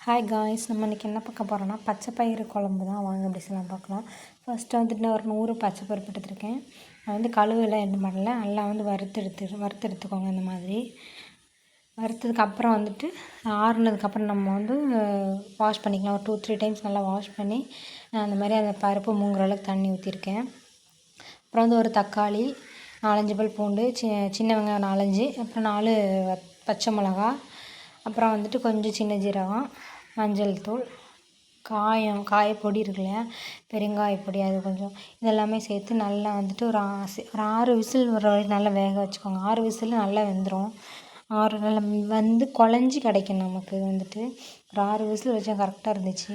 Hi guys, நம்ம இன்றைக்கி என்ன பார்க்க போகிறோன்னா பச்சை பயிறு குழம்பு தான். வாங்க அப்படி சொல்லலாம் பார்க்கலாம். ஃபஸ்ட்டு வந்துட்டு நான் ஒரு 100 பச்சை பருப்பு எடுத்துருக்கேன். நான் வந்து கழுவெல்லாம் எதுவும் பண்ணல, நல்லா வந்து வறுத்து எடுத்துக்கோங்க. இந்த மாதிரி வறுத்ததுக்கப்புறம் வந்துட்டு ஆறுனதுக்கப்புறம் நம்ம வந்து வாஷ் பண்ணிக்கலாம். ஒரு 2-3 டைம்ஸ் நல்லா வாஷ் பண்ணி அந்த மாதிரி அந்த பருப்பு மூங்குற அளவுக்கு தண்ணி ஊற்றிருக்கேன். அப்புறம் வந்து ஒரு தக்காளி, 4-5 பல் பூண்டு, சின்ன வெங்காயம் 4-5, அப்புறம் 4 பச்சை மிளகா, அப்புறம் வந்துட்டு கொஞ்சம் சின்ன ஜீரகம், மஞ்சள் தூள், காயப்பொடி இருக்கு இல்லையா, பெருங்காயப்பொடி, அது கொஞ்சம் இதெல்லாமே சேர்த்து நல்லா வந்துட்டு ஒரு 6 விசில் வர வரைக்கும் நல்லா வேக வச்சுக்கோங்க. 6 விசில் நல்லா வெந்துடும். 6 நல்லா வந்து குழஞ்சி கிடைக்கும் நமக்கு. வந்துட்டு ஒரு 6 விசில் வச்சா கரெக்டாக இருந்துச்சு.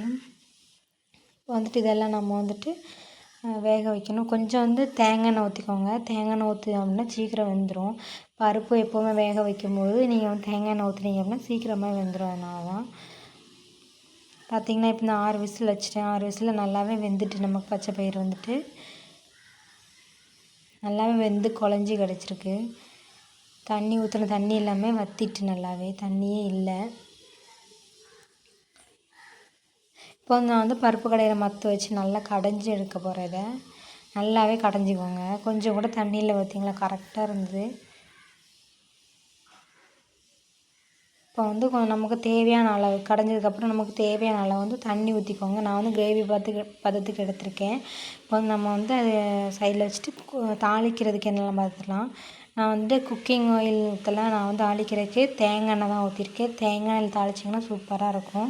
இப்போ வந்துட்டு இதெல்லாம் நம்ம வந்துட்டு வேக வைக்கணும். கொஞ்சம் வந்து தேங்காய் எண்ணெய் ஊற்றிக்கோங்க. தேங்காய் எண்ணெய் ஊற்றி அப்படின்னா சீக்கிரம் வெந்துடும். பருப்பு எப்போவுமே வேக வைக்கும்போது நீங்கள் வந்து தேங்காய் எண்ணெய் ஊற்றுனீங்க அப்படின்னா சீக்கிரமாக வெந்துடும். அதனால தான் பார்த்திங்கன்னா இப்போ நான் 6 விசில் வச்சுட்டேன். 6 விசில் நல்லாவே வெந்துட்டு நமக்கு பச்சை பயிறு வந்துட்டு நல்லாவே வெந்து குழஞ்சி கிடச்சிருக்கு. தண்ணி ஊற்றின தண்ணி எல்லாமே வற்றிட்டு நல்லாவே தண்ணியே இல்லை. இப்போ நான் வந்து பருப்பு கடையில் மத்து வச்சு நல்லா கடைஞ்சி எடுக்க போகிறேன். இதை நல்லாவே கடைஞ்சிக்கோங்க. கொஞ்சம் கூட தண்ணியில் பார்த்திங்களா கரெக்டாக இருந்தது. இப்போ வந்து நமக்கு தேவையான அளவு கடைஞ்சதுக்கப்புறம் நமக்கு தேவையான அளவு வந்து தண்ணி ஊற்றிக்கோங்க. நான் வந்து கிரேவி பதத்துக்கு எடுத்திருக்கேன். இப்போ வந்து நம்ம வந்து அதை சைடில் வச்சுட்டு தாளிக்கிறதுக்கு என்னெல்லாம் பார்த்துக்கலாம். நான் வந்து குக்கிங் ஆயில் ஊற்றலாம். நான் வந்து தாளிக்கிறதுக்கு தேங்காய் எண்ணெய் தான் ஊற்றிருக்கேன். தேங்காய் எண்ணெயில் தாளிச்சிங்கன்னா சூப்பராக இருக்கும்.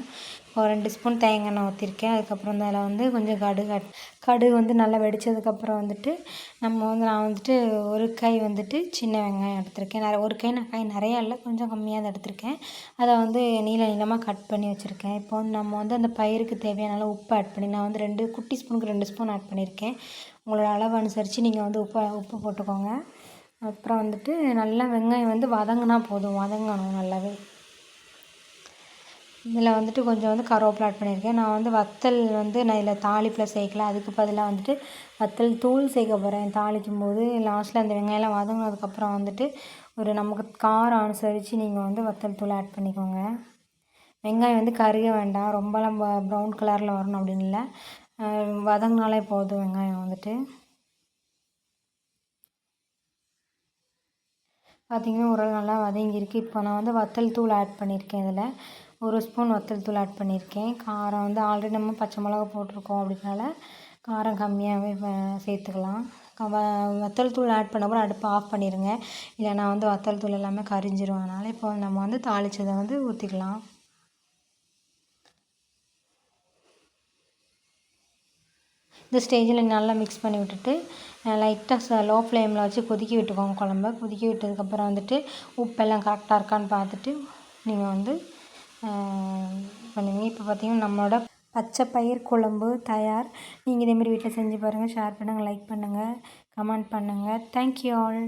ஒரு 2 ஸ்பூன் தேங்காய் எண்ணெய் ஊற்றிருக்கேன். அதுக்கப்புறம் வந்து அதில் வந்து கொஞ்சம் கடுகு வந்து நல்லா வெடித்ததுக்கப்புறம் வந்துட்டு நான் வந்துட்டு ஒரு கை வந்துட்டு சின்ன வெங்காயம் எடுத்திருக்கேன். ஒரு கை நிறையா இல்லை, கொஞ்சம் கம்மியாக தான் எடுத்திருக்கேன். அதை வந்து நீளமாக கட் பண்ணி வச்சுருக்கேன். இப்போ வந்து நம்ம வந்து அந்த பயிருக்கு தேவையான அளவு உப்பு ஆட் பண்ணி நான் வந்து 2 குட்டி ஸ்பூனுக்கு 2 ஸ்பூன் ஆட் பண்ணியிருக்கேன். உங்களோட அளவு அனுசரித்து நீங்கள் வந்து உப்பு போட்டுக்கோங்க. அப்புறம் வந்துட்டு நல்லா வெங்காயம் வந்து வதங்கினா போதும், வதங்கணும் நல்லாவே. இதில் வந்துட்டு கொஞ்சம் வந்து கருவேப்பிலை ஆட் பண்ணியிருக்கேன். நான் வந்து வத்தல் வந்து நான் இதில் தாளிப்பில் சேர்க்கல. அதுக்கு பதிலாக வந்துட்டு வத்தல் தூள் சேர்க்க போகிறேன். தாளிக்கும் போது லாஸ்ட்டில் அந்த வெங்காயம்லாம் வதங்கினதுக்கப்புறம் வந்துட்டு ஒரு நமக்கு காரம் அனுசரித்து நீங்கள் வந்து வத்தல் தூள் ஆட் பண்ணிக்கோங்க. வெங்காயம் வந்து கருக வேண்டாம், ரொம்பலாம் ப்ரௌன் கலரில் வரணும் அப்படின்னு இல்லை, வதங்கினாலே போதும் வெங்காயம் வந்துட்டு. பார்த்திங்கன்னா ஓரளவு நல்லா வதங்கியிருக்கு. இப்போ நான் வந்து வத்தல் தூள் ஆட் பண்ணியிருக்கேன். இதில் 1 ஸ்பூன் வத்தல் தூள் ஆட் பண்ணியிருக்கேன். காரம் வந்து ஆல்ரெடி நம்ம பச்சை மிளகா போட்டிருக்கோம், அப்படினால காரம் கம்மியாகவே சேர்த்துக்கலாம். வத்தல் தூள் ஆட் பண்ணப்பறம் அடுப்பை ஆஃப் பண்ணிடுங்க, இல்லைனா வந்து வத்தல் தூள் எல்லாமே கரிஞ்சிரும். அதனால் இப்போ நம்ம வந்து தாளித்ததை வந்து ஊற்றிக்கலாம். இந்த ஸ்டேஜில் நல்லா மிக்ஸ் பண்ணி விட்டுட்டு லைட்டாக லோ ஃப்ளேமில் வச்சு கொதிக்க விட்டுக்கோங்க. குழம்ப கொதிக்க விட்டதுக்கப்புறம் வந்துட்டு உப்பெல்லாம் கரெக்டாக இருக்கான்னு பார்த்துட்டு நீங்கள் வந்து பண்ணுவீங்க. இப்போ பார்த்திங்கன்னா நம்மளோட பச்சை பயிர் குழம்பு தயார். நீங்கள் இதேமாரி வீட்டில் செஞ்சு பாருங்கள். ஷேர் பண்ணுங்கள், லைக் பண்ணுங்கள், கமெண்ட் பண்ணுங்கள். Thank you all.